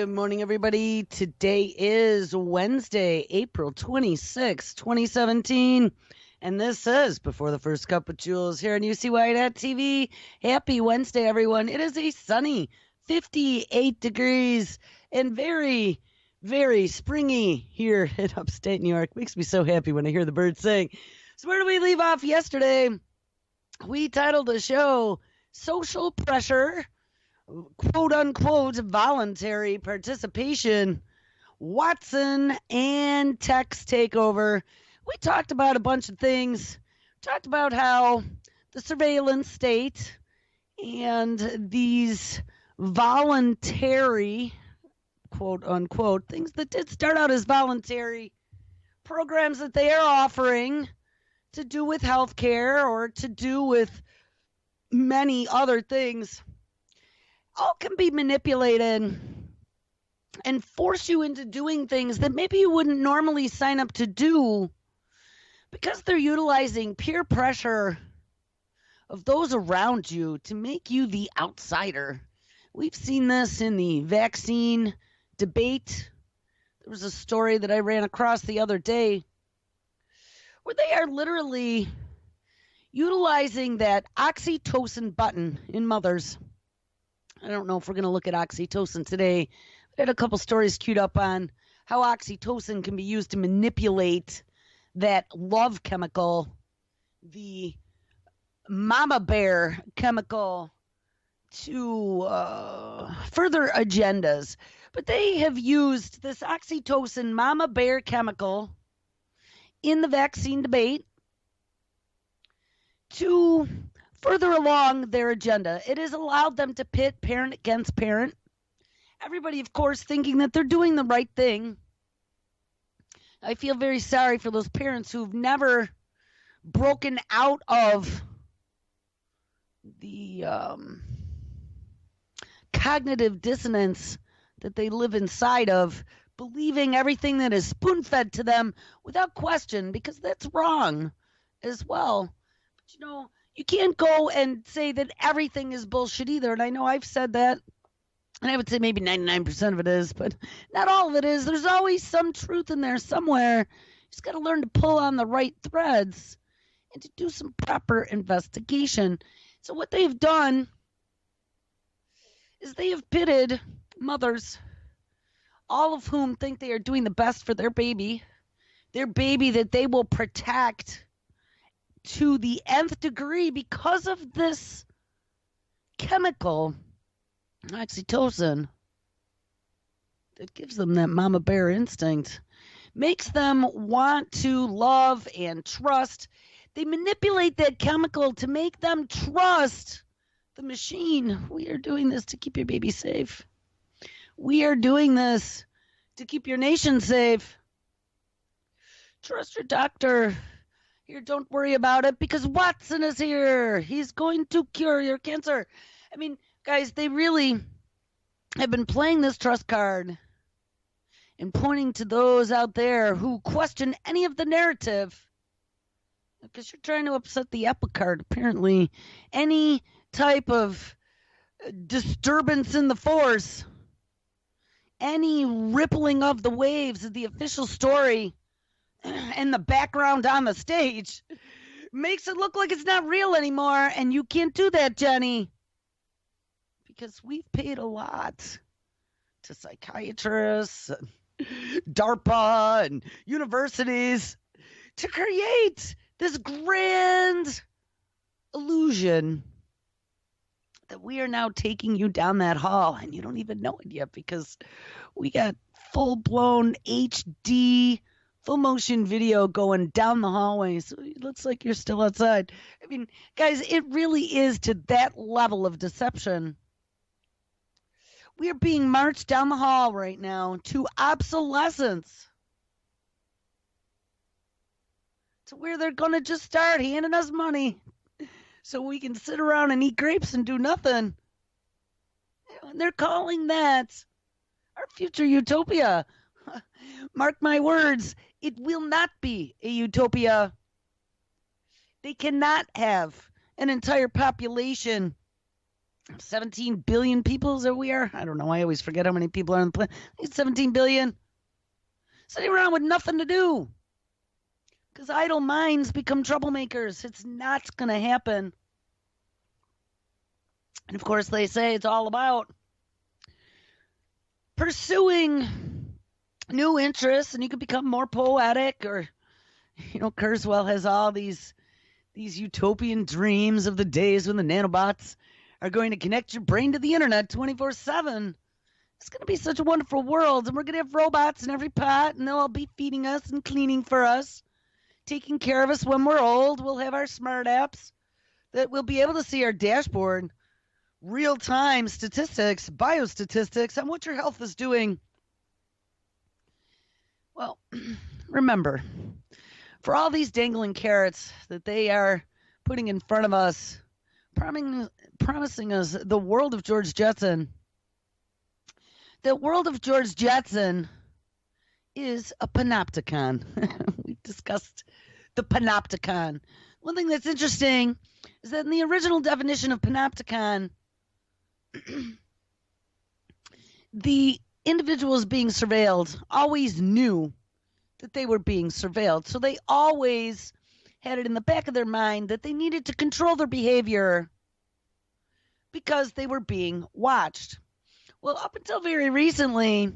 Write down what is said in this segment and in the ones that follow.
Good morning, everybody. Today is Wednesday, April 26, 2017. And this is Before the First Cup of Jules here on UCY.TV. Happy Wednesday, everyone. It is a sunny 58 degrees and very, very springy here in upstate New York. Makes me so happy when I hear the birds sing. So where do we leave off yesterday? We titled the show Social Pressure, quote unquote, voluntary participation, Watson and Tech's takeover. We talked about a bunch of things. Talked about how the surveillance state and these voluntary, quote unquote, things that did start out as voluntary programs that they are offering to do with healthcare or to do with many other things, all can be manipulated and force you into doing things that maybe you wouldn't normally sign up to do because they're utilizing peer pressure of those around you to make you the outsider. We've seen this in the vaccine debate. There was a story that I ran across the other day where they are literally utilizing that oxytocin button in mothers. I don't know if we're going to look at oxytocin today. I had a couple stories queued up on how oxytocin can be used to manipulate that love chemical, the mama bear chemical, to further agendas. But they have used this oxytocin mama bear chemical in the vaccine debate to further along their agenda. It has allowed them to pit parent against parent. Everybody, of course, thinking that they're doing the right thing. I feel very sorry for those parents who've never broken out of the cognitive dissonance that they live inside of, believing everything that is spoon-fed to them without question, because that's wrong as well. But, you can't go and say that everything is bullshit either. And I know I've said that, and I would say maybe 99% of it is, but not all of it is. There's always some truth in there somewhere. You just got to learn to pull on the right threads and to do some proper investigation. So what they've done is they have pitted mothers, all of whom think they are doing the best for their baby that they will protect to the nth degree because of this chemical, oxytocin, that gives them that mama bear instinct, makes them want to love and trust. They manipulate that chemical to make them trust the machine. We are doing this to keep your baby safe. We are doing this to keep your nation safe. Trust your doctor. Here, don't worry about it because Watson is here. He's going to cure your cancer. I mean, guys, they really have been playing this trust card and pointing to those out there who question any of the narrative because you're trying to upset the apple cart, apparently. Any type of disturbance in the force, any rippling of the waves of the official story and the background on the stage makes it look like it's not real anymore. And you can't do that, Jenny, because we've paid a lot to psychiatrists, and DARPA, and universities to create this grand illusion that we are now taking you down that hall, and you don't even know it yet because we got full-blown HD full motion video going down the hallway, so it looks like you're still outside. I mean, guys, it really is to that level of deception. We are being marched down the hall right now to obsolescence, to where they're going to just start handing us money so we can sit around and eat grapes and do nothing. And they're calling that our future utopia. Mark my words, it will not be a utopia. They cannot have an entire population 17 billion people is that we are? I don't know. I always forget how many people are on the planet. I think it's 17 billion. Sitting around with nothing to do. Because idle minds become troublemakers. It's not going to happen. And of course, they say it's all about pursuing new interests, and you can become more poetic, or, Kurzweil has all these utopian dreams of the days when the nanobots are going to connect your brain to the internet 24/7. It's going to be such a wonderful world, and we're going to have robots in every pot, and they'll all be feeding us and cleaning for us, taking care of us when we're old. We'll have our smart apps that we'll be able to see our dashboard, real-time statistics, biostatistics on what your health is doing. Well, remember, for all these dangling carrots that they are putting in front of us, promising us the world of George Jetson, the world of George Jetson is a Panopticon. We've discussed the Panopticon. One thing that's interesting is that in the original definition of Panopticon, the individuals being surveilled always knew that they were being surveilled. So they always had it in the back of their mind that they needed to control their behavior because they were being watched. Well, up until very recently,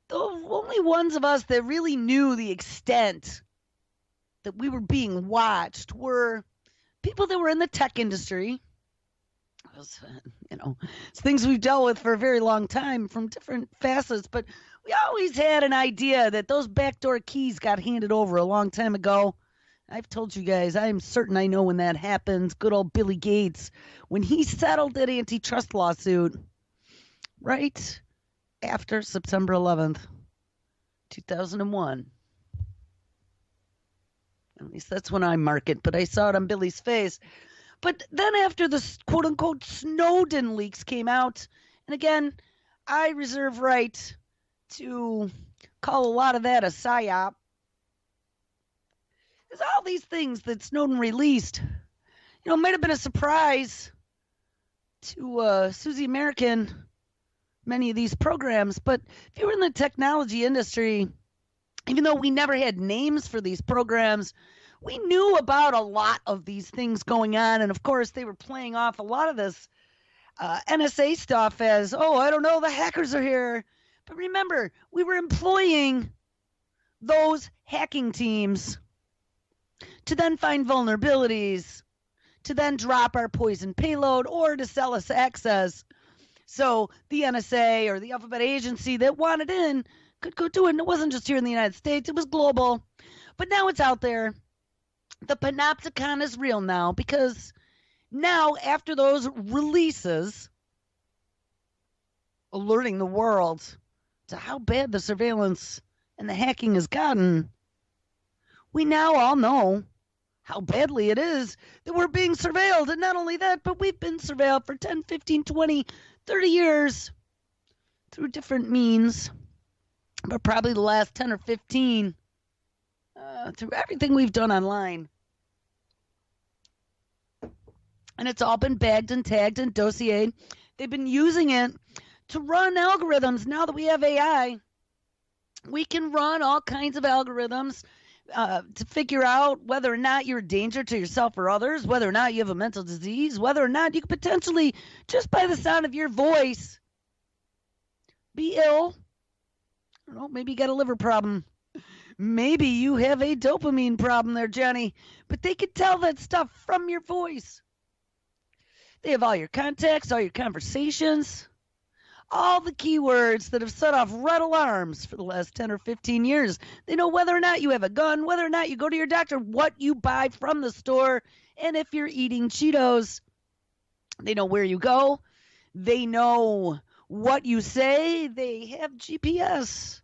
the only ones of us that really knew the extent that we were being watched were people that were in the tech industry. It's things we've dealt with for a very long time from different facets, but we always had an idea that those backdoor keys got handed over a long time ago. I've told you guys, I'm certain I know when that happens. Good old Billy Gates, when he settled that antitrust lawsuit right after September 11th, 2001. At least that's when I mark it, but I saw it on Billy's face. But then after the quote-unquote Snowden leaks came out, and again, I reserve right to call a lot of that a psyop. There's all these things that Snowden released. Might have been a surprise to Susie American, many of these programs. But if you were in the technology industry, even though we never had names for these programs, we knew about a lot of these things going on. And of course, they were playing off a lot of this NSA stuff as, I don't know, the hackers are here. But remember, we were employing those hacking teams to then find vulnerabilities, to then drop our poison payload, or to sell us access. So the NSA or the Alphabet Agency that wanted in could go do it. And it wasn't just here in the United States, it was global. But now it's out there. The Panopticon is real now, because now, after those releases, alerting the world to how bad the surveillance and the hacking has gotten, we now all know how badly it is that we're being surveilled. And not only that, but we've been surveilled for 10, 15, 20, 30 years through different means, but probably the last 10 or 15 through everything we've done online. And it's all been bagged and tagged and dossiered. They've been using it to run algorithms. Now that we have AI, we can run all kinds of algorithms to figure out whether or not you're a danger to yourself or others, whether or not you have a mental disease, whether or not you could potentially, just by the sound of your voice, be ill. I don't know, maybe you got a liver problem. Maybe you have a dopamine problem there, Johnny. But they can tell that stuff from your voice. They have all your contacts, all your conversations, all the keywords that have set off red alarms for the last 10 or 15 years. They know whether or not you have a gun, whether or not you go to your doctor, what you buy from the store, and if you're eating Cheetos. They know where you go. They know what you say. They have GPS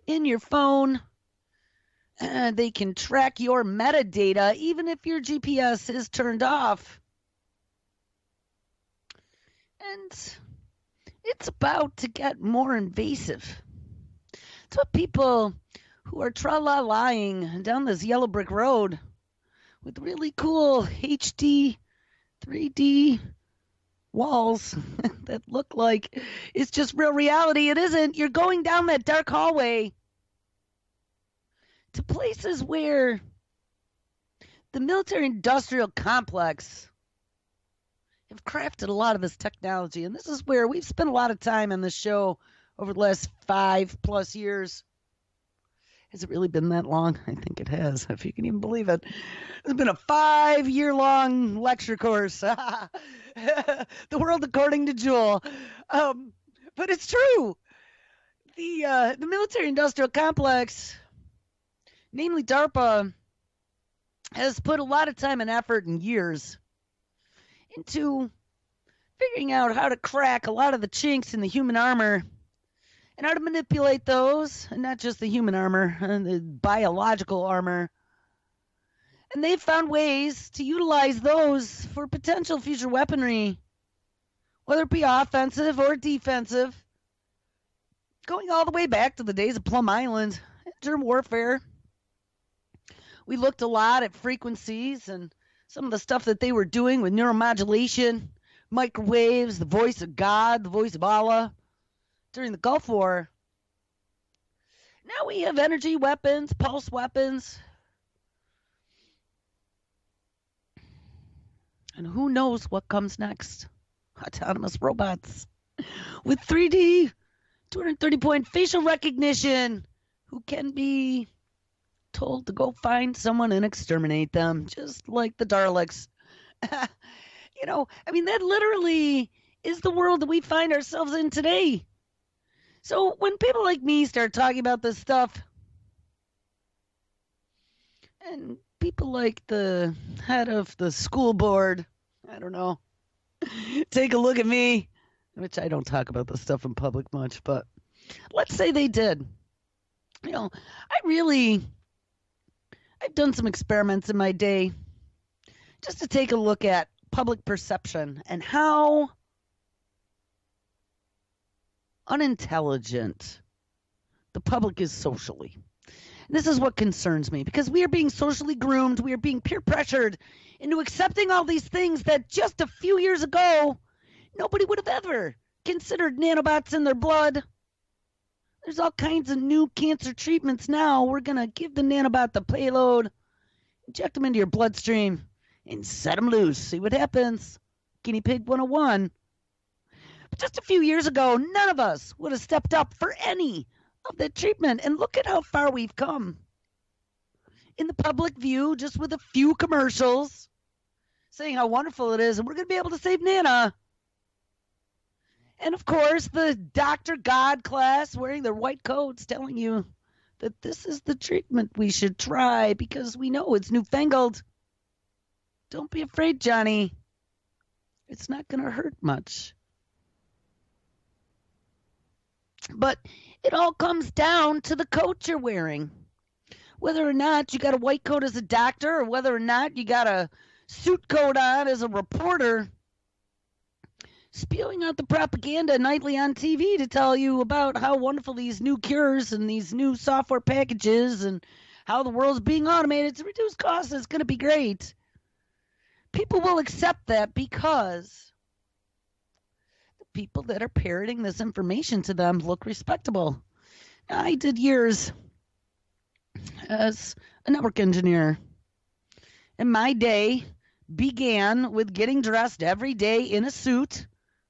in your phone. They can track your metadata even if your GPS is turned off. And it's about to get more invasive. It's what people who are tra-la-lying down this yellow brick road with really cool HD, 3D walls that look like it's just real reality. It isn't. You're going down that dark hallway to places where the military industrial complex have crafted a lot of this technology. And this is where we've spent a lot of time on this show over the last 5+ years. Has it really been that long? I think it has, if you can even believe it. It's been a 5-year-long lecture course. The World According to Jewel. But it's true. The military-industrial complex, namely DARPA, has put a lot of time and effort and years into figuring out how to crack a lot of the chinks in the human armor and how to manipulate those, and not just the human armor, and the biological armor. And they've found ways to utilize those for potential future weaponry, whether it be offensive or defensive, going all the way back to the days of Plum Island, germ warfare. We looked a lot at frequencies and some of the stuff that they were doing with neuromodulation, microwaves, the voice of God, the voice of Allah during the Gulf War. Now we have energy weapons, pulse weapons. And who knows what comes next? Autonomous robots with 3D, 230-point facial recognition, who can be told to go find someone and exterminate them, just like the Daleks. That literally is the world that we find ourselves in today. So when people like me start talking about this stuff, and people like the head of the school board, I don't know, take a look at me, which I don't talk about this stuff in public much, but let's say they did. I've done some experiments in my day just to take a look at public perception and how unintelligent the public is socially. And this is what concerns me, because we are being socially groomed. We are being peer pressured into accepting all these things that just a few years ago, nobody would have ever considered nanobots in their blood. There's all kinds of new cancer treatments now. We're going to give the nanobot the payload, inject them into your bloodstream, and set them loose. See what happens. Guinea Pig 101. But just a few years ago, none of us would have stepped up for any of that treatment. And look at how far we've come. In the public view, just with a few commercials saying how wonderful it is, and we're going to be able to save Nana. And of course, the Dr. God class wearing their white coats telling you that this is the treatment we should try because we know it's newfangled. Don't be afraid, Johnny. It's not going to hurt much. But it all comes down to the coat you're wearing. Whether or not you got a white coat as a doctor or whether or not you got a suit coat on as a reporter, spewing out the propaganda nightly on TV to tell you about how wonderful these new cures and these new software packages and how the world's being automated to reduce costs is going to be great. People will accept that because the people that are parroting this information to them look respectable. I did years as a network engineer, and my day began with getting dressed every day in a suit.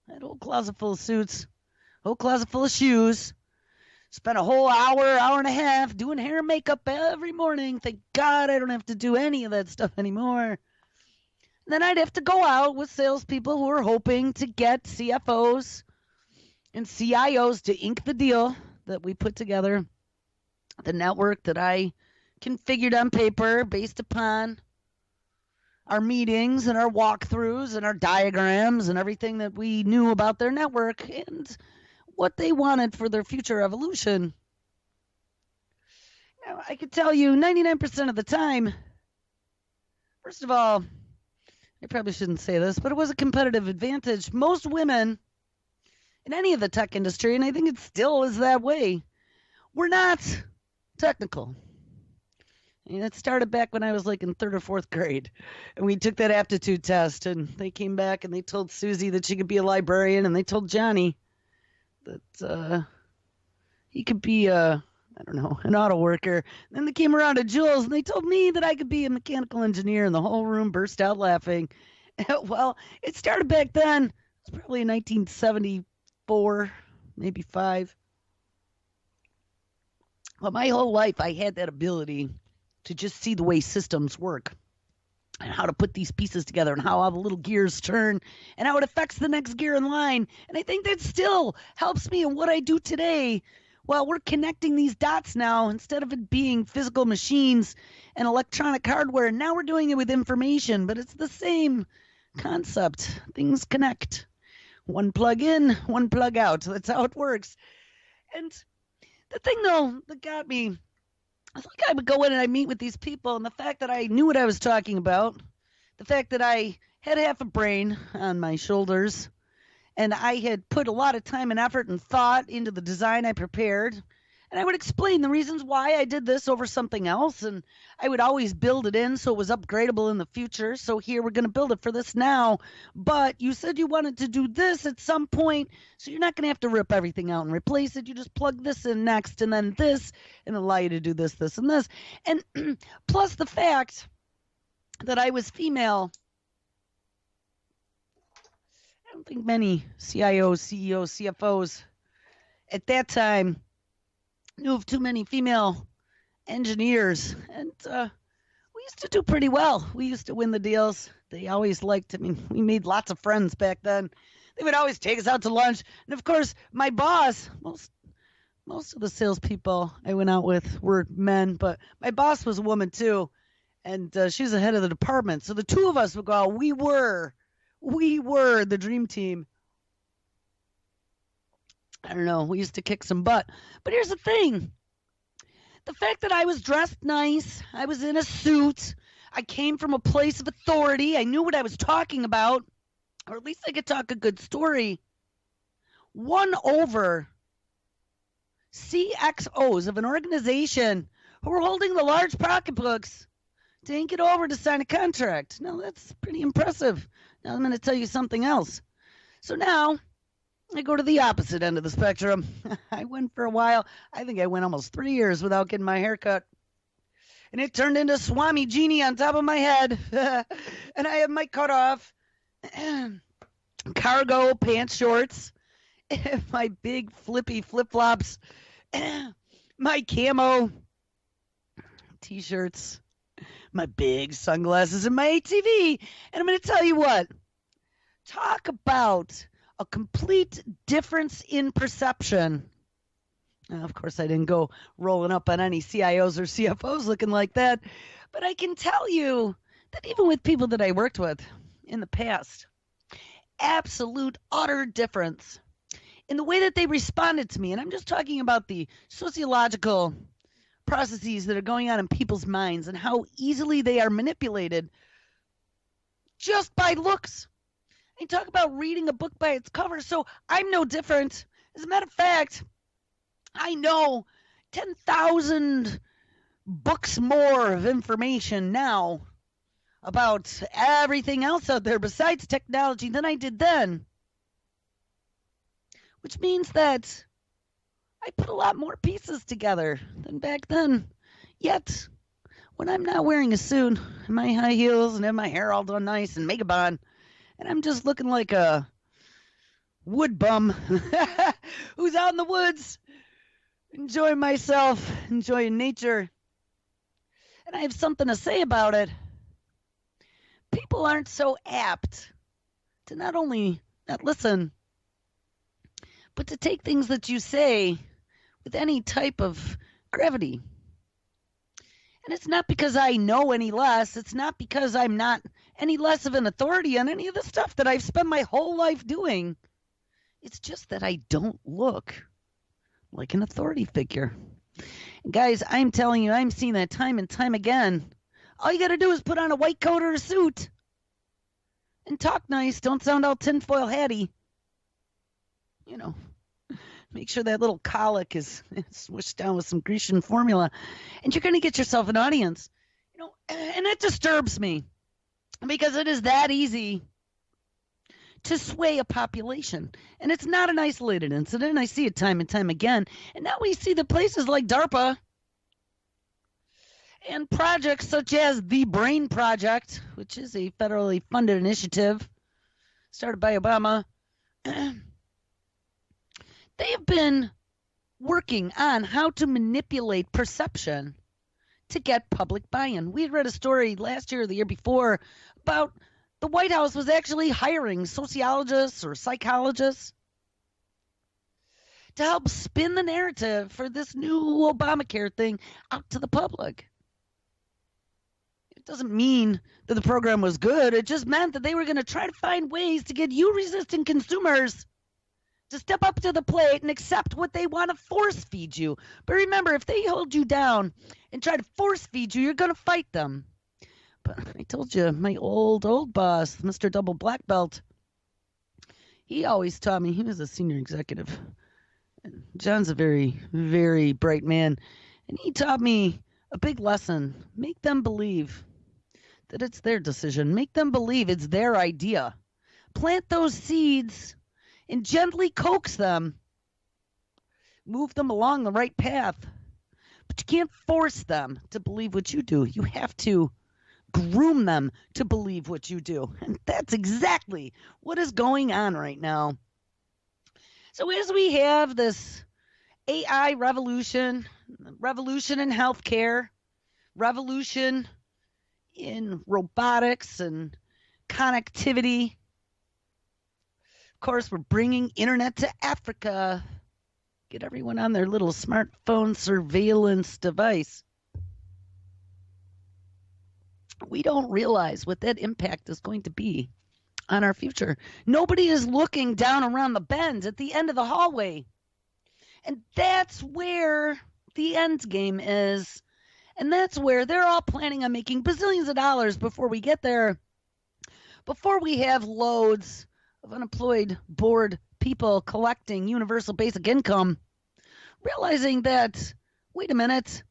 I had a whole closet full of suits, a whole closet full of shoes. Spent a whole hour and a half doing hair and makeup every morning. Thank God I don't have to do any of that stuff anymore. And then I'd have to go out with salespeople who were hoping to get CFOs and CIOs to ink the deal that we put together, the network that I configured on paper based upon our meetings and our walkthroughs and our diagrams and everything that we knew about their network and what they wanted for their future evolution. Now, I could tell you 99% of the time, first of all, I probably shouldn't say this, but it was a competitive advantage. Most women in any of the tech industry, and I think it still is that way, were not technical. And it started back when I was like in third or fourth grade. And we took that aptitude test, and they came back and they told Susie that she could be a librarian, and they told Johnny that he could be I don't know, an auto worker. And then they came around to Jules and they told me that I could be a mechanical engineer, and the whole room burst out laughing. Well, it started back then. It was probably in 1974, maybe 5. But my whole life I had that ability to just see the way systems work and how to put these pieces together and how all the little gears turn and how it affects the next gear in line. And I think that still helps me in what I do today. Well, we're connecting these dots now instead of it being physical machines and electronic hardware. Now we're doing it with information, but it's the same concept. Things connect. One plug in, one plug out. That's how it works. And the thing, though, that got me, I was like, I would go in and I'd meet with these people, and the fact that I knew what I was talking about, the fact that I had half a brain on my shoulders, and I had put a lot of time and effort and thought into the design I prepared, and I would explain the reasons why I did this over something else, and I would always build it in so it was upgradable in the future. So here we're going to build it for this now, but you said you wanted to do this at some point, so you're not going to have to rip everything out and replace it. You just plug this in next and then this, and allow you to do this, this, and this. And plus the fact that I was female, I don't think many CIOs, CEOs, CFOs at that time knew of too many female engineers, and we used to do pretty well. We used to win the deals. They always liked, I mean, we made lots of friends back then. They would always take us out to lunch. And of course, my boss, most of the salespeople I went out with were men, but my boss was a woman too. And she was the head of the department. So the two of us would go out. We were the dream team. I don't know. We used to kick some butt. But here's the thing. The fact that I was dressed nice, I was in a suit, I came from a place of authority, I knew what I was talking about, or at least I could talk a good story, won over CXOs of an organization who were holding the large pocketbooks to ink it over to sign a contract. Now, that's pretty impressive. Now, I'm going to tell you something else. So now, I go to the opposite end of the spectrum. I went for a while. I think I went almost 3 years without getting my hair cut. And it turned into Swami Genie on top of my head. And I have my cutoff, cargo pants shorts, my big flippy flip-flops, my camo T-shirts, my big sunglasses, and my ATV. And I'm going to tell you what. Talk about a complete difference in perception. Now, of course, I didn't go rolling up on any CIOs or CFOs looking like that, but I can tell you that even with people that I worked with in the past, absolute, utter difference in the way that they responded to me. And I'm just talking about the sociological processes that are going on in people's minds and how easily they are manipulated just by looks. I talk about reading a book by its cover, so I'm no different. As a matter of fact, I know 10,000 books more of information now about everything else out there besides technology than I did then. Which means that I put a lot more pieces together than back then. Yet, when I'm not wearing a suit and my high heels and have my hair all done nice and makeup on, and I'm just looking like a wood bum who's out in the woods, enjoying myself, enjoying nature, and I have something to say about it, people aren't so apt to not only not listen, but to take things that you say with any type of gravity. And it's not because I know any less. It's not because I'm not any less of an authority on any of the stuff that I've spent my whole life doing. It's just that I don't look like an authority figure. And guys, I'm telling you, I'm seeing that time and time again. All you got to do is put on a white coat or a suit and talk nice. Don't sound all tinfoil hatty. You know, make sure that little colic is swished down with some Grecian formula, and you're going to get yourself an audience. And it disturbs me because it is that easy to sway a population. And it's not an isolated incident. I see it time and time again. And now we see the places like DARPA and projects such as the Brain Project, which is a federally funded initiative started by Obama. They have been working on how to manipulate perception to get public buy-in. We had read a story last year or the year before about the White House was actually hiring sociologists or psychologists to help spin the narrative for this new Obamacare thing out to the public. It doesn't mean that the program was good. It just meant that they were going to try to find ways to get you resistant consumers to step up to the plate and accept what they want to force feed you. But remember, if they hold you down and try to force feed you, you're going to fight them. But I told you, my old boss, Mr. Double Black Belt, he always taught me, he was a senior executive. And John's a very, very bright man. And he taught me a big lesson. Make them believe that it's their decision. Make them believe it's their idea. Plant those seeds and gently coax them. Move them along the right path. But you can't force them to believe what you do. You have to groom them to believe what you do. And that's exactly what is going on right now. So as we have this AI revolution in healthcare, revolution in robotics and connectivity, of course, we're bringing internet to Africa. Get everyone on their little smartphone surveillance device. We don't realize what that impact is going to be on our future. Nobody is looking down around the bend at the end of the hallway. And that's where the end game is. And that's where they're all planning on making bazillions of dollars before we get there. Before we have loads of unemployed, bored people collecting universal basic income, realizing that, wait a minute,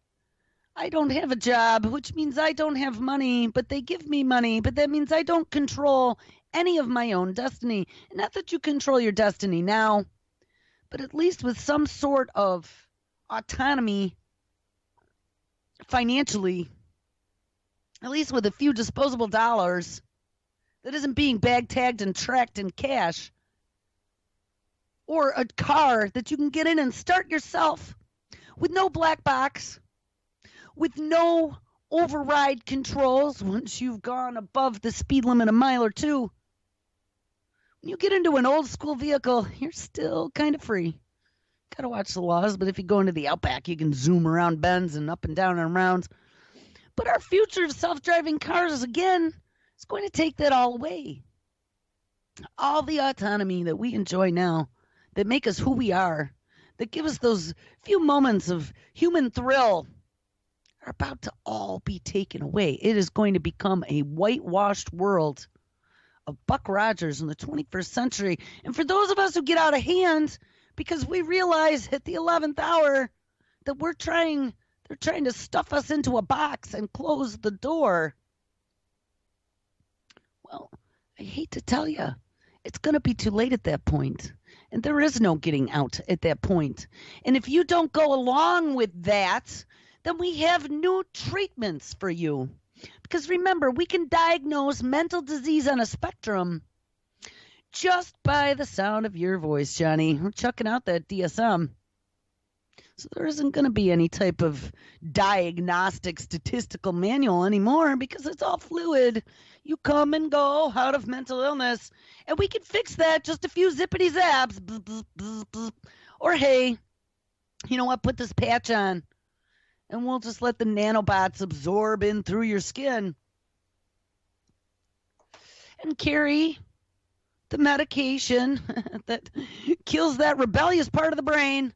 I don't have a job, which means I don't have money, but they give me money, but that means I don't control any of my own destiny. Not that you control your destiny now, but at least with some sort of autonomy financially, at least with a few disposable dollars that isn't being bag tagged and tracked in cash, or a car that you can get in and start yourself with no black box, with no override controls once you've gone above the speed limit a mile or two. When you get into an old school vehicle, you're still kind of free. Got to watch the laws, but if you go into the Outback, you can zoom around bends and up and down and around. But our future of self-driving cars, again, is going to take that all away. All the autonomy that we enjoy now, that make us who we are, that give us those few moments of human thrill, are about to all be taken away. It is going to become a whitewashed world of Buck Rogers in the 21st century. And for those of us who get out of hand, because we realize at the 11th hour that they're trying to stuff us into a box and close the door. Well, I hate to tell you, it's going to be too late at that point. And there is no getting out at that point. And if you don't go along with that, then we have new treatments for you. Because remember, we can diagnose mental disease on a spectrum just by the sound of your voice, Johnny. We're chucking out that DSM. So there isn't going to be any type of diagnostic statistical manual anymore because it's all fluid. You come and go out of mental illness, and we can fix that just a few zippity zaps. Bzz, bzz, bzz, bzz. Or hey, you know what? Put this patch on, and we'll just let the nanobots absorb in through your skin and carry the medication that kills that rebellious part of the brain.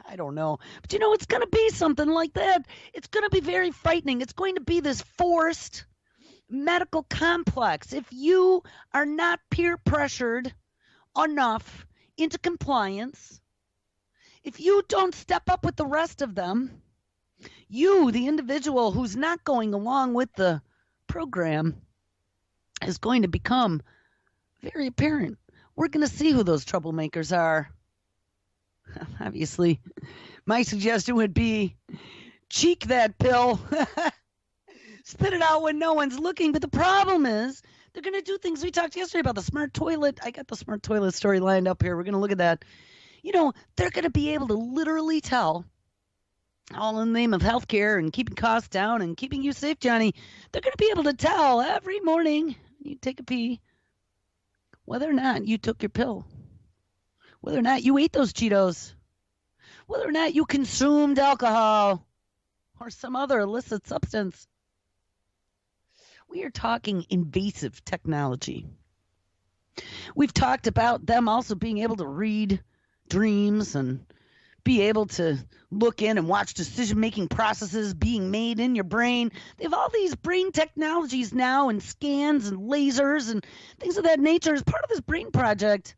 I don't know. But it's going to be something like that. It's going to be very frightening. It's going to be this forced medical complex. If you are not peer pressured enough into compliance, if you don't step up with the rest of them, You, the individual who's not going along with the program, is going to become very apparent. We're going to see who those troublemakers are. Obviously, my suggestion would be cheek that pill. Spit it out when no one's looking. But the problem is, they're going to do things. We talked yesterday about the smart toilet. I got the smart toilet story lined up here. We're going to look at that. They're going to be able to literally tell, all in the name of healthcare and keeping costs down and keeping you safe, Johnny. They're going to be able to tell every morning you take a pee whether or not you took your pill, whether or not you ate those Cheetos, whether or not you consumed alcohol or some other illicit substance. We are talking invasive technology. We've talked about them also being able to read dreams and be able to look in and watch decision-making processes being made in your brain. They have all these brain technologies now and scans and lasers and things of that nature as part of this brain project,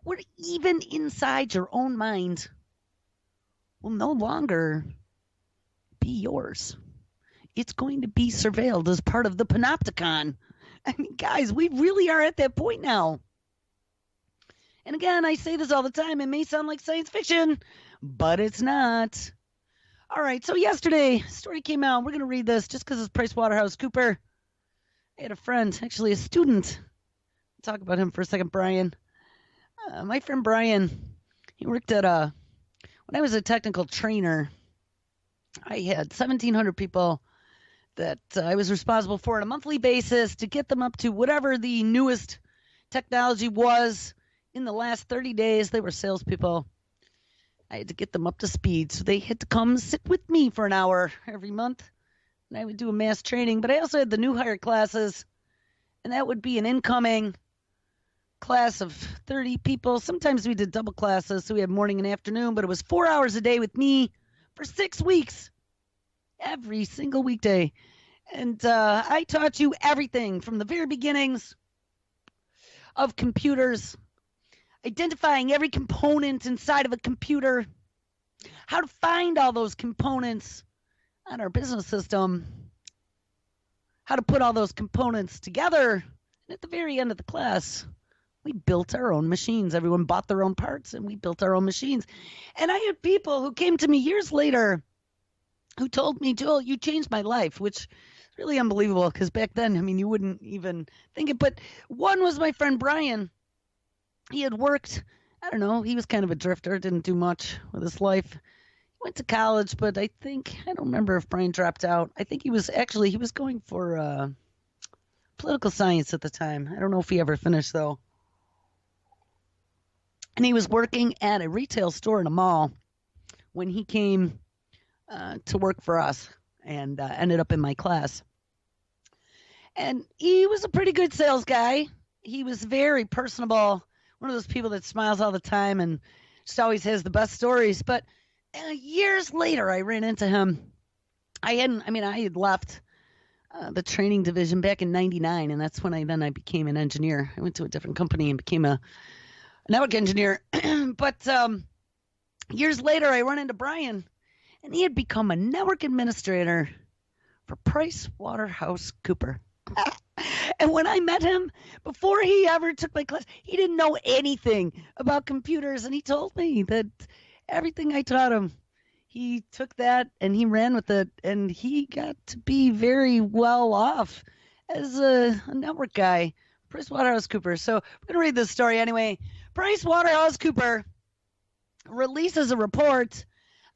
where even inside your own mind will no longer be yours. It's going to be surveilled as part of the Panopticon. I mean, guys, we really are at that point now. And again, I say this all the time. It may sound like science fiction, but it's not. All right, so yesterday, a story came out. We're going to read this just because it's PricewaterhouseCoopers. I had a friend, actually a student. I'll talk about him for a second, Brian. My friend Brian, he worked at when I was a technical trainer, I had 1,700 people that I was responsible for on a monthly basis to get them up to whatever the newest technology was. In the last 30 days, they were salespeople. I had to get them up to speed, so they had to come sit with me for an hour every month, and I would do a mass training. But I also had the new hire classes, and that would be an incoming class of 30 people. Sometimes we did double classes, so we had morning and afternoon, but it was 4 hours a day with me for 6 weeks. Every single weekday. And I taught you everything from the very beginnings of computers, identifying every component inside of a computer, how to find all those components on our business system, how to put all those components together. And at the very end of the class, we built our own machines. Everyone bought their own parts, and we built our own machines. And I had people who came to me years later who told me, Joel, you changed my life, which is really unbelievable because back then, I mean, you wouldn't even think it. But one was my friend Brian. He had worked, I don't know, he was kind of a drifter, didn't do much with his life. He went to college, but I don't remember if Brian dropped out. I think he was going for political science at the time. I don't know if he ever finished, though. And he was working at a retail store in a mall when he came to work for us and ended up in my class. And he was a pretty good sales guy. He was very personable, one of those people that smiles all the time and just always has the best stories. But years later, I ran into him. I had left the training division back in '99, and that's when I became an engineer. I went to a different company and became a network engineer. But years later, I run into Brian, and he had become a network administrator for PricewaterhouseCoopers. And when I met him, before he ever took my class, he didn't know anything about computers. And he told me that everything I taught him, he took that and he ran with it. And he got to be very well off as a network guy, PricewaterhouseCoopers. So we're going to read this story anyway. PricewaterhouseCoopers releases a report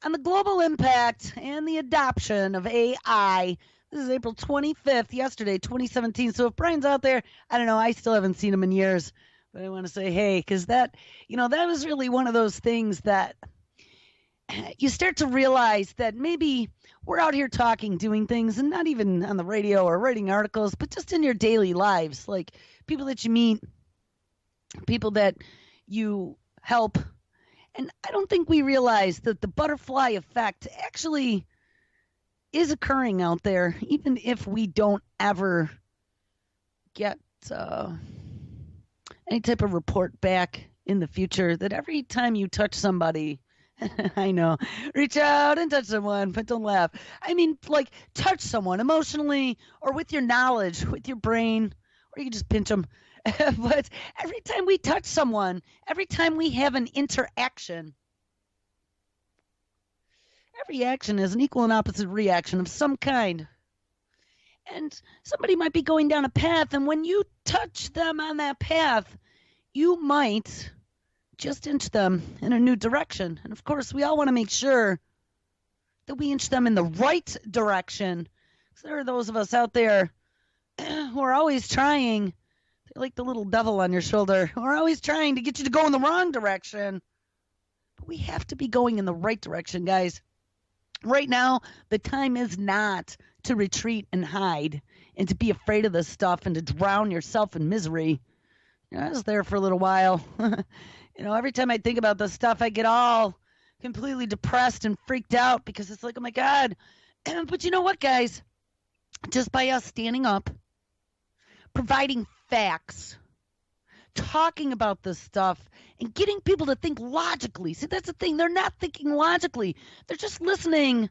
on the global impact and the adoption of AI. This is April 25th, yesterday, 2017. So if Brian's out there, I don't know, I still haven't seen him in years. But I want to say, hey, because that was really one of those things that you start to realize that maybe we're out here talking, doing things, and not even on the radio or writing articles, but just in your daily lives, like people that you meet, people that you help. And I don't think we realize that the butterfly effect actually is occurring out there, even if we don't ever get any type of report back in the future, that every time you touch somebody, I know. Reach out and touch someone, but don't laugh. I mean, like, touch someone emotionally or with your knowledge, with your brain, or you can just pinch them. But every time we touch someone, every time we have an interaction, every action is an equal and opposite reaction of some kind. And somebody might be going down a path, and when you touch them on that path, you might just inch them in a new direction. And of course, we all want to make sure that we inch them in the right direction. So there are those of us out there who are always trying, they're like the little devil on your shoulder, who are always trying to get you to go in the wrong direction. But we have to be going in the right direction, guys. Right now, the time is not to retreat and hide and to be afraid of this stuff and to drown yourself in misery. I was there for a little while. Every time I think about this stuff, I get all completely depressed and freaked out because it's like, oh my God. But you know what, guys? Just by us standing up, providing facts, talking about this stuff, and getting people to think logically. See, that's the thing. They're not thinking logically. They're just listening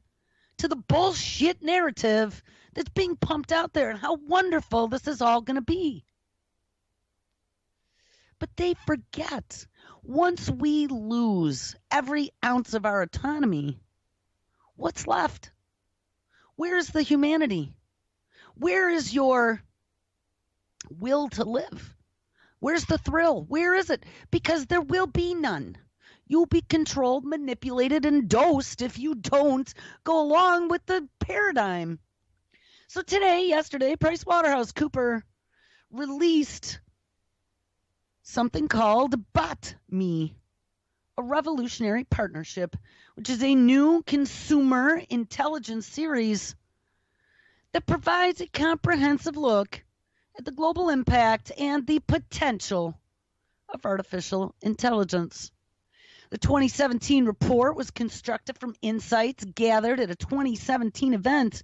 to the bullshit narrative that's being pumped out there and how wonderful this is all going to be. But they forget, once we lose every ounce of our autonomy, what's left? Where is the humanity? Where is your will to live? Where's the thrill? Where is it? Because there will be none. You'll be controlled, manipulated, and dosed if you don't go along with the paradigm. So yesterday, PricewaterhouseCoopers released something called BotMe, a revolutionary partnership, which is a new consumer intelligence series that provides a comprehensive look at the global impact and the potential of artificial intelligence. The 2017 report was constructed from insights gathered at a 2017 event,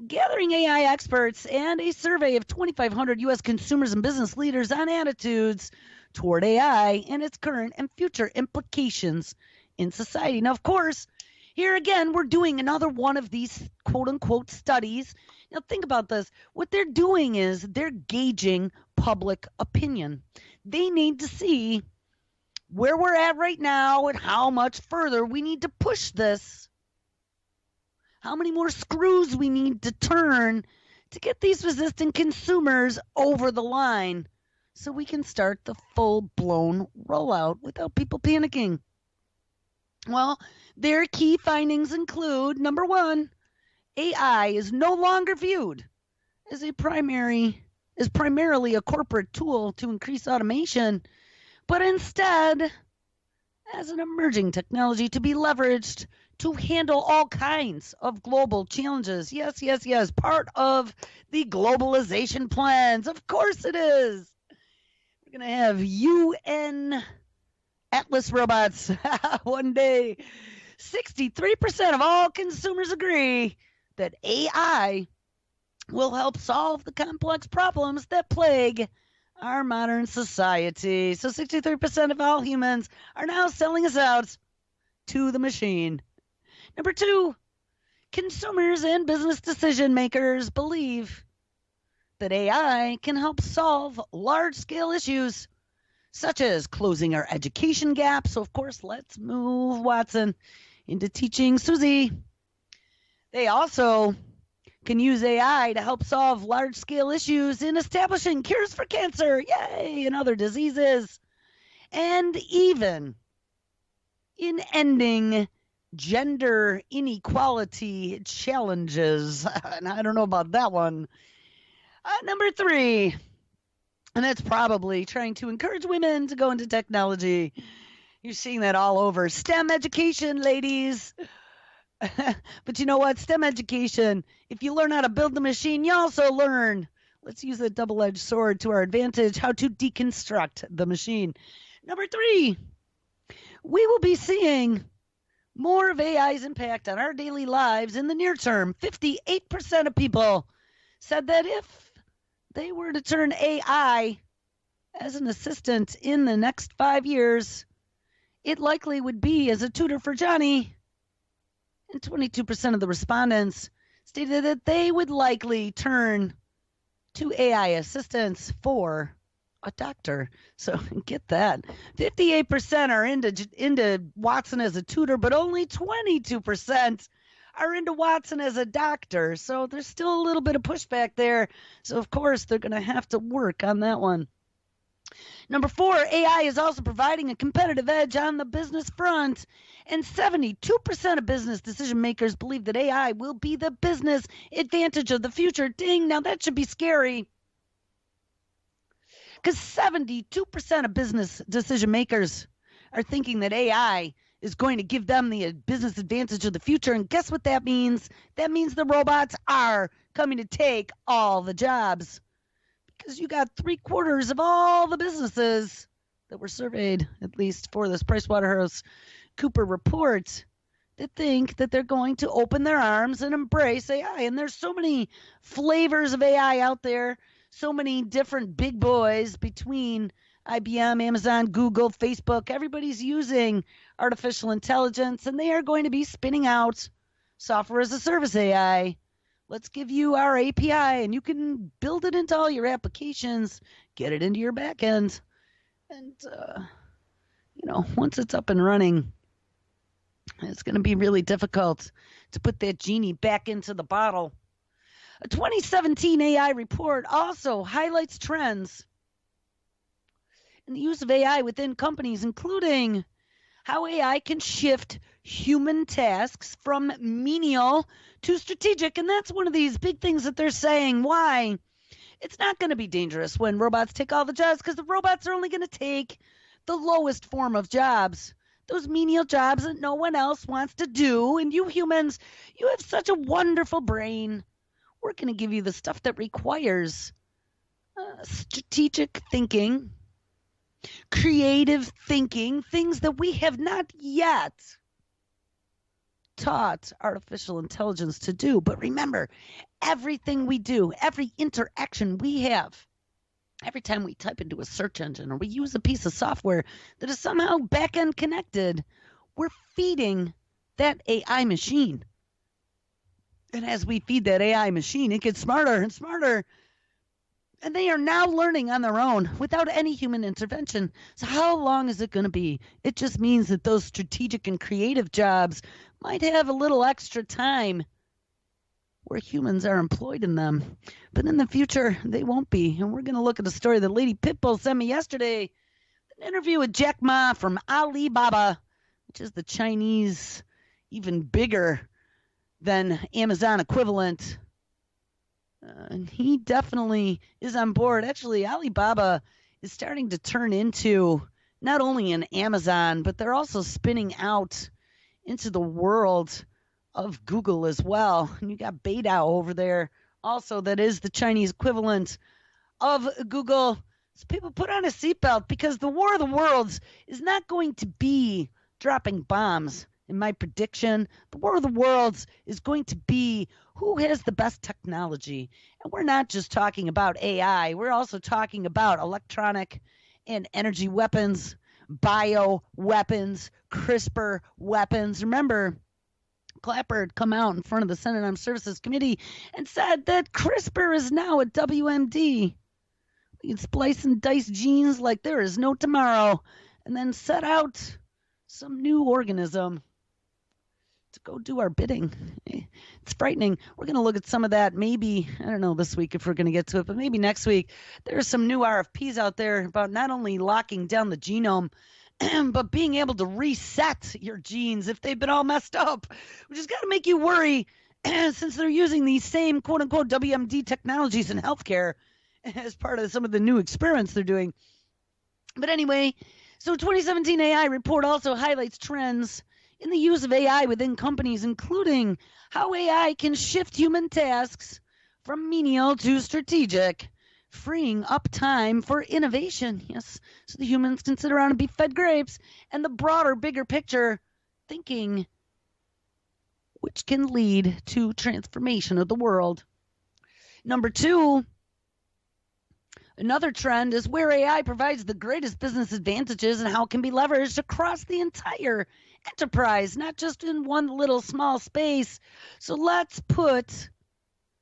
gathering AI experts and a survey of 2,500 U.S. consumers and business leaders on attitudes toward AI and its current and future implications in society. Now, of course, here again, we're doing another one of these quote-unquote studies. Now, think about this. What they're doing is they're gauging public opinion. They need to see where we're at right now and how much further we need to push this. How many more screws we need to turn to get these resistant consumers over the line so we can start the full-blown rollout without people panicking. Well, their key findings include, number one, AI is no longer viewed as primarily a corporate tool to increase automation, but instead as an emerging technology to be leveraged to handle all kinds of global challenges. Yes, yes, yes. Part of the globalization plans. Of course it is. We're going to have UN Atlas robots one day. 63% of all consumers agree that AI will help solve the complex problems that plague our modern society. So 63% of all humans are now selling us out to the machine. Number two, consumers and business decision makers believe that AI can help solve large-scale issues such as closing our education gap. So, of course, let's move Watson into teaching Susie. They also can use AI to help solve large-scale issues in establishing cures for cancer, yay, and other diseases, and even in ending gender inequality challenges. And I don't know about that one. Number three, and that's probably trying to encourage women to go into technology. You're seeing that all over. STEM education, ladies. But you know what? STEM education, if you learn how to build the machine, you also learn, let's use a double-edged sword to our advantage, how to deconstruct the machine. Number three, we will be seeing more of AI's impact on our daily lives in the near term. 58% of people said that if they were to turn AI as an assistant in the next 5 years, it likely would be as a tutor for Johnny. And 22% of the respondents stated that they would likely turn to AI assistance for a doctor. So get that. 58% are into Watson as a tutor, but only 22% are into Watson as a doctor. So there's still a little bit of pushback there. So of course they're going to have to work on that one. Number 4, AI is also providing a competitive edge on the business front. And 72% of business decision makers believe that AI will be the business advantage of the future. Ding, now that should be scary. Because 72% of business decision makers are thinking that AI is going to give them the business advantage of the future. And guess what that means? That means the robots are coming to take all the jobs. Because you got 3/4 of all the businesses that were surveyed, at least for this PricewaterhouseCoopers report, that think that they're going to open their arms and embrace AI. And there's so many flavors of AI out there, so many different big boys between IBM, Amazon, Google, Facebook. Everybody's using artificial intelligence, and they are going to be spinning out software as a service AI. Let's give you our API, and you can build it into all your applications, get it into your backend, and once it's up and running, it's going to be really difficult to put that genie back into the bottle. A 2017 AI report also highlights trends in the use of AI within companies, including how AI can shift human tasks from menial to strategic. And that's one of these big things that they're saying. Why? It's not going to be dangerous when robots take all the jobs, because the robots are only going to take the lowest form of jobs, those menial jobs that no one else wants to do. And you humans, you have such a wonderful brain. We're going to give you the stuff that requires strategic thinking, creative thinking, things that we have not yet taught artificial intelligence to do. But remember, everything we do, every interaction we have, every time we type into a search engine or we use a piece of software that is somehow back-end connected, we're feeding that AI machine. And as we feed that AI machine, it gets smarter and smarter. And they are now learning on their own without any human intervention. So how long is it going to be? It just means that those strategic and creative jobs might have a little extra time where humans are employed in them. But in the future, they won't be. And we're going to look at a story that Lady Pitbull sent me yesterday. An interview with Jack Ma from Alibaba, which is the Chinese, even bigger than Amazon equivalent. And he definitely is on board. Actually, Alibaba is starting to turn into not only an Amazon, but they're also spinning out into the world of Google as well. And you got Beidou over there also, that is the Chinese equivalent of Google. So people put on a seatbelt, because the war of the worlds is not going to be dropping bombs. In my prediction, the war of the worlds is going to be who has the best technology. And we're not just talking about AI. We're also talking about electronic and energy weapons, bio weapons, CRISPR weapons. Remember, Clapper had come out in front of the Senate Armed Services Committee and said that CRISPR is now a WMD. We can splice and dice genes like there is no tomorrow, and then set out some new organism to go do our bidding. It's frightening. We're going to look at some of that maybe, I don't know this week if we're going to get to it, but maybe next week. There are some new RFPs out there about not only locking down the genome, but being able to reset your genes if they've been all messed up, which has got to make you worry since they're using these same quote-unquote WMD technologies in healthcare as part of some of the new experiments they're doing. But anyway, so 2017 AI report also highlights trends in the use of AI within companies, including how AI can shift human tasks from menial to strategic, freeing up time for innovation. Yes, so the humans can sit around and be fed grapes, and the broader, bigger picture thinking, which can lead to transformation of the world. Number 2, Another trend is where AI provides the greatest business advantages and how it can be leveraged across the entire enterprise, not just in one little small space. So let's put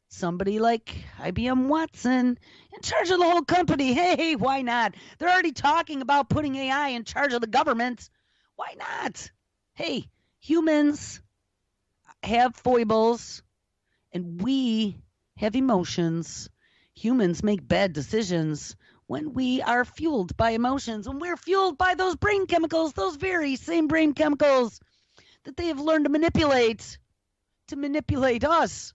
somebody like IBM Watson in charge of the whole company. Hey, why not? They're already talking about putting AI in charge of the government. Why not? Hey, humans have foibles and we have emotions. Humans make bad decisions when we are fueled by emotions, when we're fueled by those brain chemicals, those very same brain chemicals that they have learned to manipulate us.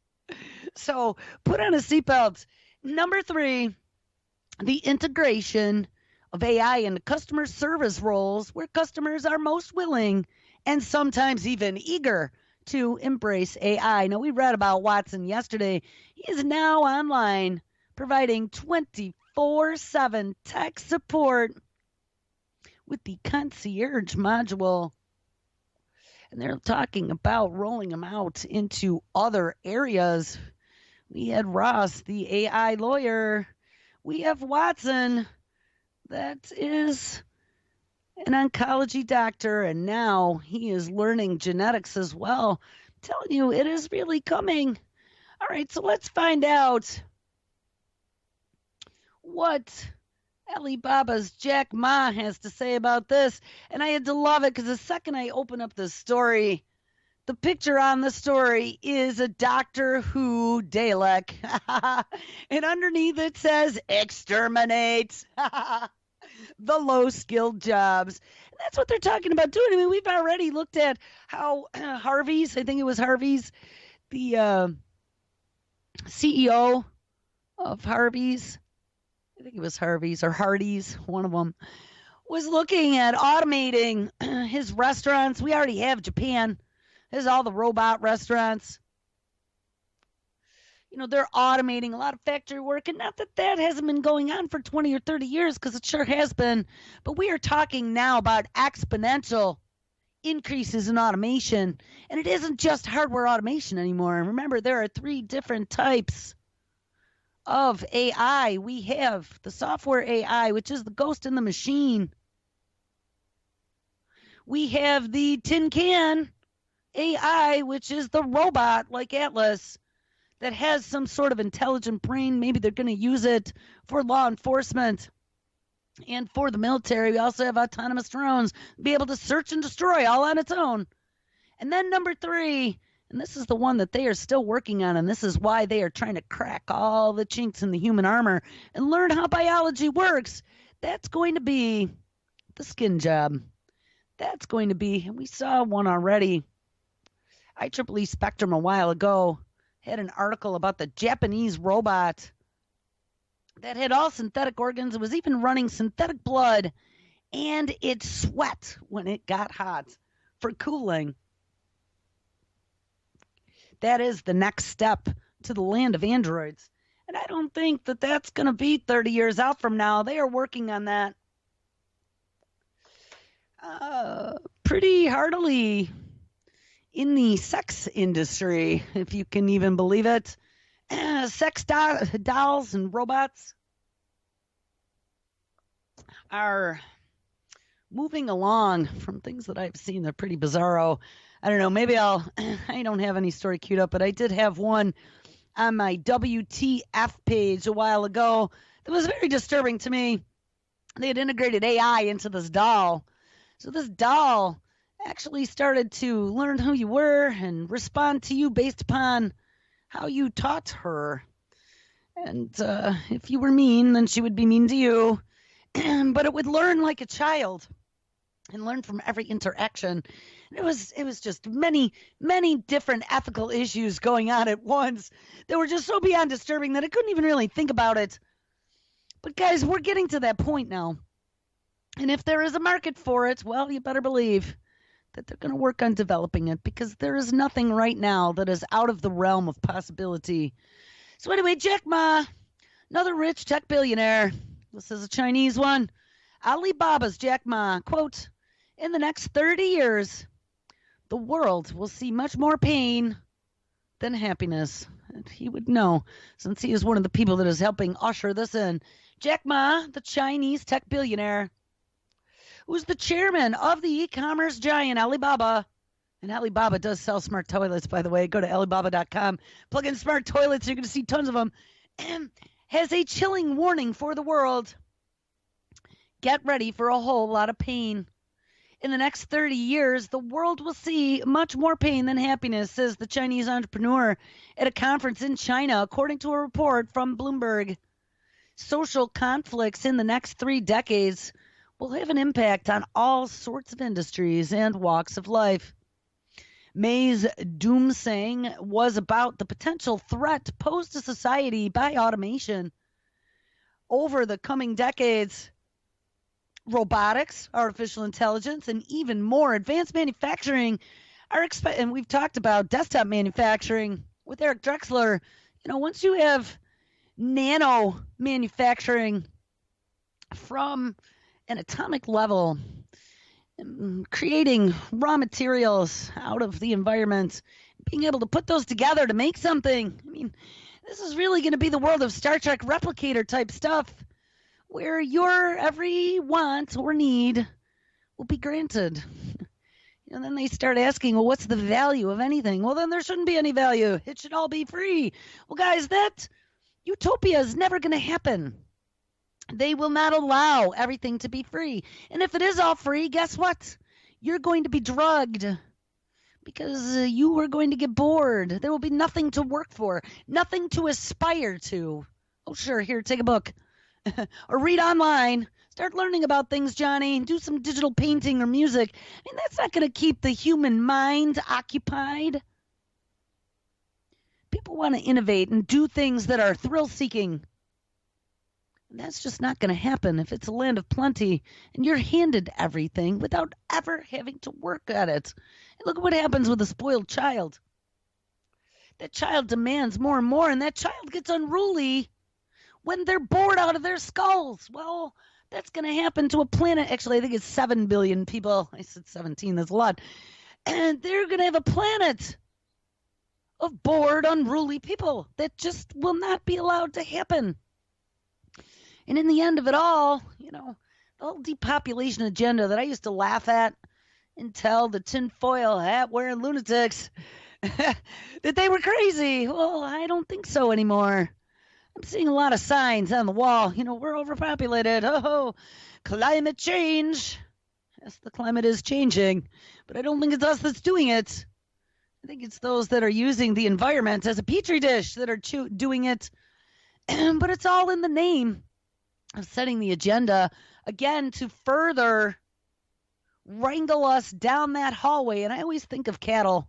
So put on a seatbelt. Number 3, the integration of AI into customer service roles where customers are most willing and sometimes even eager to embrace AI. Now, we read about Watson yesterday. He is now online providing 24/7 tech support with the concierge module. And they're talking about rolling them out into other areas. We had Ross, the AI lawyer. We have Watson, that is an oncology doctor, and now he is learning genetics as well. I'm telling you, it is really coming. All right, so let's find out what Alibaba's Jack Ma has to say about this. And I had to love it because the second I open up the story, the picture on the story is a Doctor Who Dalek. And underneath it says, exterminate the low-skilled jobs. And that's what they're talking about doing. I mean, we've already looked at how Harvey's, I think it was Harvey's, the CEO of Harvey's, I think it was Harvey's or Hardee's, one of them, was looking at automating his restaurants. We already have Japan. There's all the robot restaurants. You know, they're automating a lot of factory work, and not that that hasn't been going on for 20 or 30 years, because it sure has been. But we are talking now about exponential increases in automation, and it isn't just hardware automation anymore. Remember, there are 3 different types of AI. We have the software AI, which is the ghost in the machine. We have the tin can AI, which is the robot like Atlas that has some sort of intelligent brain. Maybe they're going to use it for law enforcement and for the military. We also have autonomous drones, be able to search and destroy all on its own. And then number 3, and this is the one that they are still working on, and this is why they are trying to crack all the chinks in the human armor and learn how biology works. That's going to be the skin job. That's going to be, and we saw one already. IEEE Spectrum a while ago had an article about the Japanese robot that had all synthetic organs. It was even running synthetic blood, and it sweat when it got hot for cooling. That is the next step to the land of androids. And I don't think that that's going to be 30 years out from now. They are working on that pretty heartily in the sex industry, if you can even believe it. Sex dolls and robots are moving along from things that I've seen. They're pretty bizarro. I don't know, maybe I don't have any story queued up, but I did have one on my WTF page a while ago that was very disturbing to me. They had integrated AI into this doll. So this doll actually started to learn who you were and respond to you based upon how you taught her. And if you were mean, then she would be mean to you. But it would learn like a child and learn from every interaction. It was just many different ethical issues going on at once that were just so beyond disturbing that I couldn't even really think about it. But guys, we're getting to that point now. And if there is a market for it, well, you better believe that they're going to work on developing it, because there is nothing right now that is out of the realm of possibility. So anyway, Jack Ma, another rich tech billionaire. This is a Chinese one. Alibaba's Jack Ma, quote, "In the next 30 years, the world will see much more pain than happiness." He would know, since he is one of the people that is helping usher this in. Jack Ma, the Chinese tech billionaire, who's the chairman of the e-commerce giant Alibaba. And Alibaba does sell smart toilets, by the way. Go to Alibaba.com, plug in smart toilets, you're going to see tons of them. And has a chilling warning for the world. Get ready for a whole lot of pain. In the next 30 years, the world will see much more pain than happiness, says the Chinese entrepreneur at a conference in China, according to a report from Bloomberg. Social conflicts in the next 3 decades will have an impact on all sorts of industries and walks of life. May's doomsaying was about the potential threat posed to society by automation. Over the coming decades, robotics, artificial intelligence, and even more advanced manufacturing are expected. And we've talked about desktop manufacturing with Eric Drexler. Once you have nano manufacturing from an atomic level, creating raw materials out of the environment, being able to put those together to make something. This is really going to be the world of Star Trek replicator type stuff, where your every want or need will be granted. And then they start asking, well, what's the value of anything? Well, then there shouldn't be any value. It should all be free. Well, guys, that utopia is never going to happen. They will not allow everything to be free. And if it is all free, guess what? You're going to be drugged because you are going to get bored. There will be nothing to work for, nothing to aspire to. Oh, sure, here, take a book. Or read online. Start learning about things, Johnny. Do some digital painting or music. That's not going to keep the human mind occupied. People want to innovate and do things that are thrill-seeking. And that's just not going to happen if it's a land of plenty and you're handed everything without ever having to work at it. And look at what happens with a spoiled child. That child demands more and more, and that child gets unruly when they're bored out of their skulls. Well, that's going to happen to a planet. Actually, I think it's 7 billion people. I said 17, that's a lot. And they're going to have a planet of bored, unruly people. That just will not be allowed to happen. And in the end of it all, the whole depopulation agenda that I used to laugh at and tell the tinfoil hat-wearing lunatics that they were crazy. Well, I don't think so anymore. I'm seeing a lot of signs on the wall. We're overpopulated. Oh, climate change. Yes, the climate is changing, but I don't think it's us that's doing it. I think it's those that are using the environment as a petri dish that are doing it. But it's all in the name of setting the agenda, again, to further wrangle us down that hallway. And I always think of cattle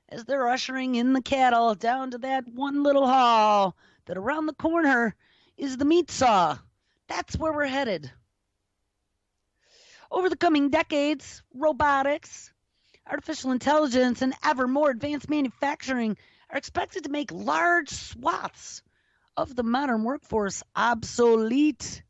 as they're ushering in the cattle down to that one little hall that around the corner is the meat saw. That's where we're headed. Over the coming decades, robotics, artificial intelligence, and ever more advanced manufacturing are expected to make large swaths of the modern workforce obsolete.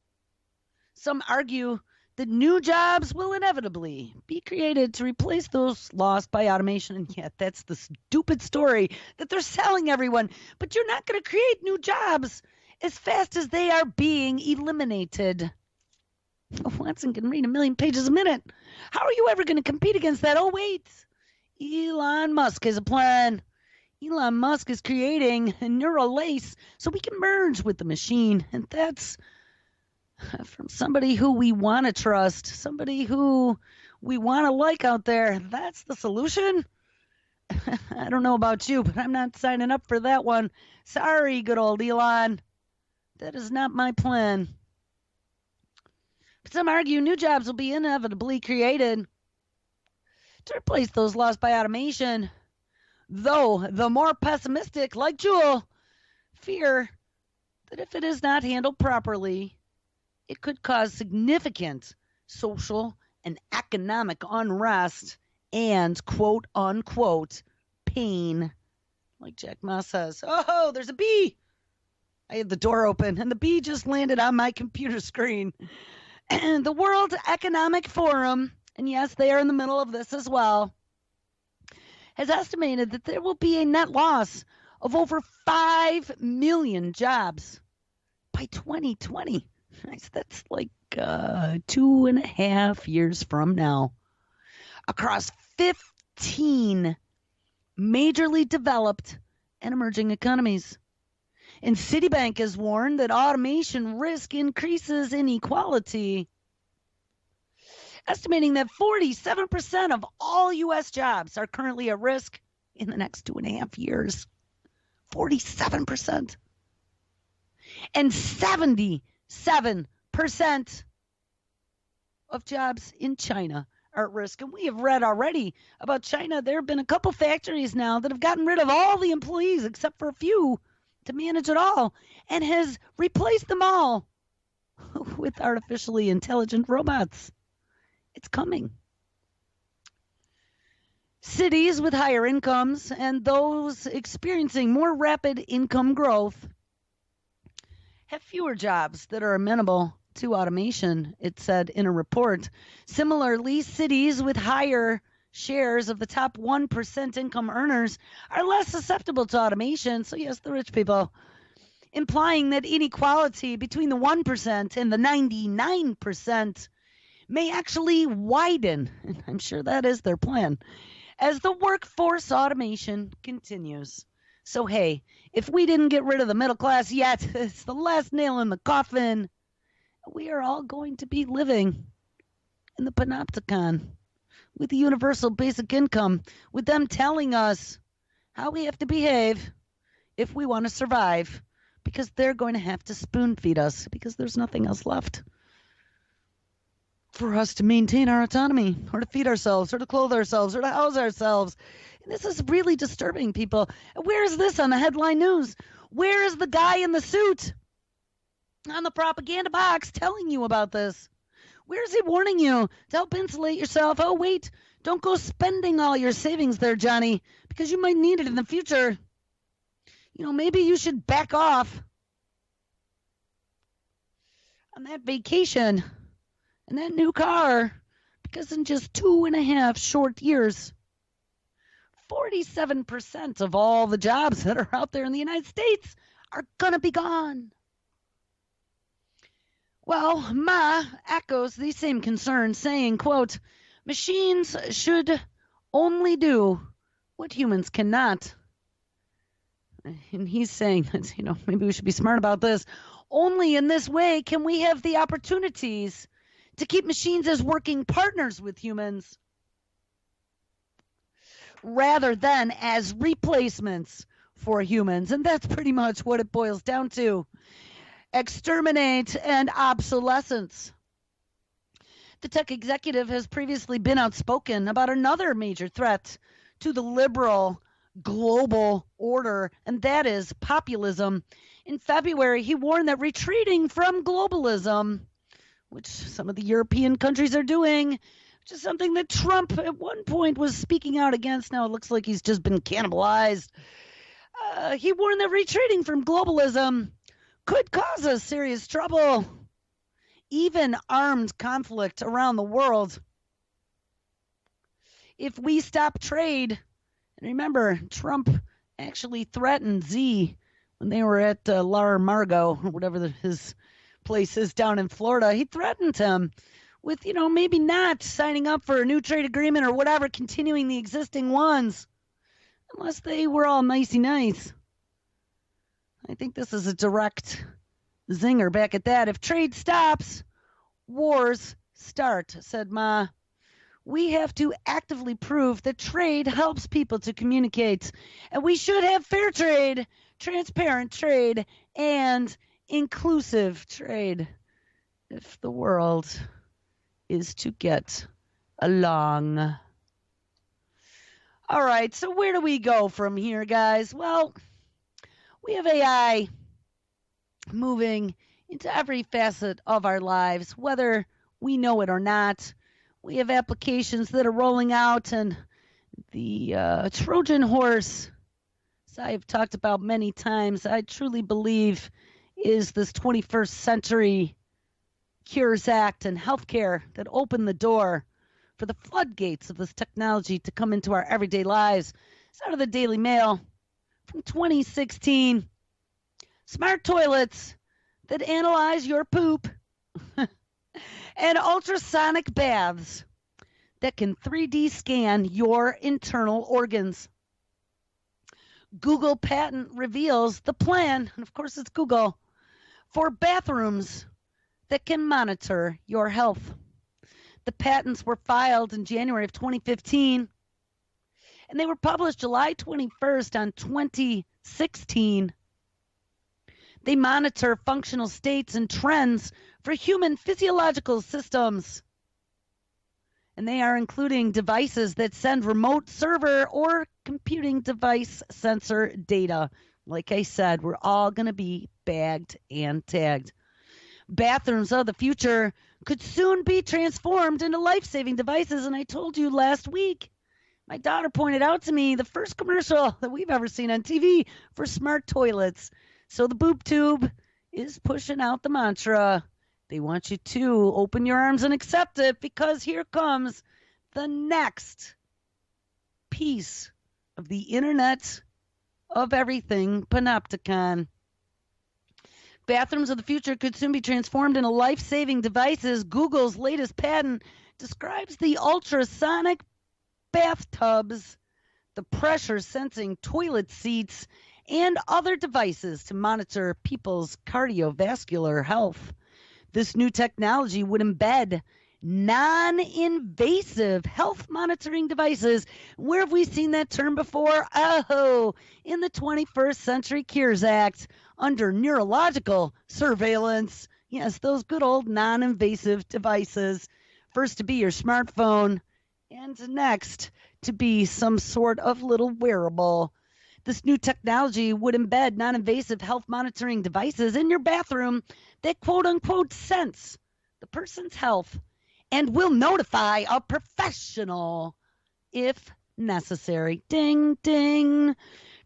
Some argue that new jobs will inevitably be created to replace those lost by automation. And yet that's the stupid story that they're selling everyone. But you're not going to create new jobs as fast as they are being eliminated. Watson can read 1 million pages a minute. How are you ever going to compete against that? Oh, wait. Elon Musk has a plan. Elon Musk is creating a neural lace so we can merge with the machine. And that's from somebody who we want to trust, somebody who we want to like out there. That's the solution? I don't know about you, but I'm not signing up for that one. Sorry, good old Elon. That is not my plan. But some argue new jobs will be inevitably created to replace those lost by automation. Though the more pessimistic, like Jewel, fear that if it is not handled properly, it could cause significant social and economic unrest and quote unquote pain. Like Jack Ma says, oh, there's a bee. I had the door open and the bee just landed on my computer screen. And the World Economic Forum, and yes, they are in the middle of this as well, has estimated that there will be a net loss of over 5 million jobs by 2020. That's like 2.5 years from now. Across 15 majorly developed and emerging economies. And Citibank has warned that automation risk increases inequality, estimating that 47% of all U.S. jobs are currently at risk in the next 2.5 years. 47%. And 77% of jobs in China are at risk. And we have read already about China. There have been a couple factories now that have gotten rid of all the employees except for a few to manage it all, and has replaced them all with artificially intelligent robots. It's coming. Cities with higher incomes and those experiencing more rapid income growth have fewer jobs that are amenable to automation, it said in a report. Similarly, cities with higher shares of the top 1% income earners are less susceptible to automation. So yes, the rich people, implying that inequality between the 1% and the 99% may actually widen. And I'm sure that is their plan as the workforce automation continues. So hey, if we didn't get rid of the middle class yet, it's the last nail in the coffin. We are all going to be living in the Panopticon with the universal basic income, with them telling us how we have to behave if we want to survive, because they're going to have to spoon feed us because there's nothing else left for us to maintain our autonomy or to feed ourselves or to clothe ourselves or to house ourselves. And this is really disturbing, people. Where is this on the headline news? Where is the guy in the suit on the propaganda box telling you about this? Where is he warning you to help insulate yourself? Oh, wait, don't go spending all your savings there, Johnny, because you might need it in the future. You know, maybe you should back off on that vacation and that new car, because in just 2.5 short years, 47% of all the jobs that are out there in the United States are going to be gone. Well, Ma echoes these same concerns, saying, quote, machines should only do what humans cannot. And he's saying that, maybe we should be smart about this. Only in this way can we have the opportunities to keep machines as working partners with humans rather than as replacements for humans. And that's pretty much what it boils down to. Exterminate and obsolescence. The tech executive has previously been outspoken about another major threat to the liberal global order, and that is populism. In February, he warned that retreating from globalism, which some of the European countries are doing, which is something that Trump at one point was speaking out against. Now it looks like he's just been cannibalized. He warned that retreating from globalism could cause us serious trouble, even armed conflict around the world. If we stop trade, and remember, Trump actually threatened Z when they were at Mar-a-Lago, or whatever his place is down in Florida. He threatened him with, maybe not signing up for a new trade agreement or whatever, continuing the existing ones, unless they were all nicey nice. I think this is a direct zinger back at that. If trade stops, wars start, said Ma. We have to actively prove that trade helps people to communicate. And we should have fair trade, transparent trade, and inclusive trade if the world is to get along. All right, so where do we go from here, guys? Well, we have AI moving into every facet of our lives, whether we know it or not. We have applications that are rolling out, and the Trojan horse, as I have talked about many times, I truly believe is this 21st century Cures Act and healthcare that opened the door for the floodgates of this technology to come into our everyday lives. It's out of the Daily Mail from 2016. Smart toilets that analyze your poop. And ultrasonic baths that can 3D scan your internal organs. Google patent reveals the plan, and of course it's Google, for bathrooms that can monitor your health. The patents were filed in January of 2015, and they were published July 21st on 2016. They monitor functional states and trends for human physiological systems. And they are including devices that send remote server or computing device sensor data. Like I said, we're all going to be bagged and tagged. Bathrooms of the future could soon be transformed into life-saving devices. And I told you last week, my daughter pointed out to me the first commercial that we've ever seen on TV for smart toilets. So the boob tube is pushing out the mantra. They want you to open your arms and accept it, because here comes the next piece of the Internet of Everything, Panopticon. Bathrooms of the future could soon be transformed into life-saving devices. Google's latest patent describes the ultrasonic bathtubs, the pressure-sensing toilet seats, and other devices to monitor people's cardiovascular health. This new technology would embed non-invasive health monitoring devices. Where have we seen that term before? Oh, in the 21st Century Cures Act under neurological surveillance. Yes, those good old non-invasive devices. First to be your smartphone, and next to be some sort of little wearable. This new technology would embed non-invasive health monitoring devices in your bathroom that quote-unquote sense the person's health and will notify a professional if necessary. Ding, ding.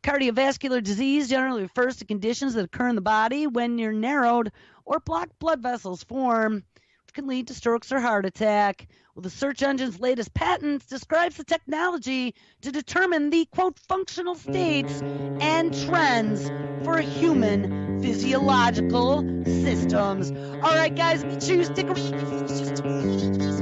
Cardiovascular disease generally refers to conditions that occur in the body when your narrowed or blocked blood vessels form, which can lead to strokes or heart attack. Well, the search engine's latest patent describes the technology to determine the, quote, functional states and trends for human physiological systems. All right, guys, we choose stick around.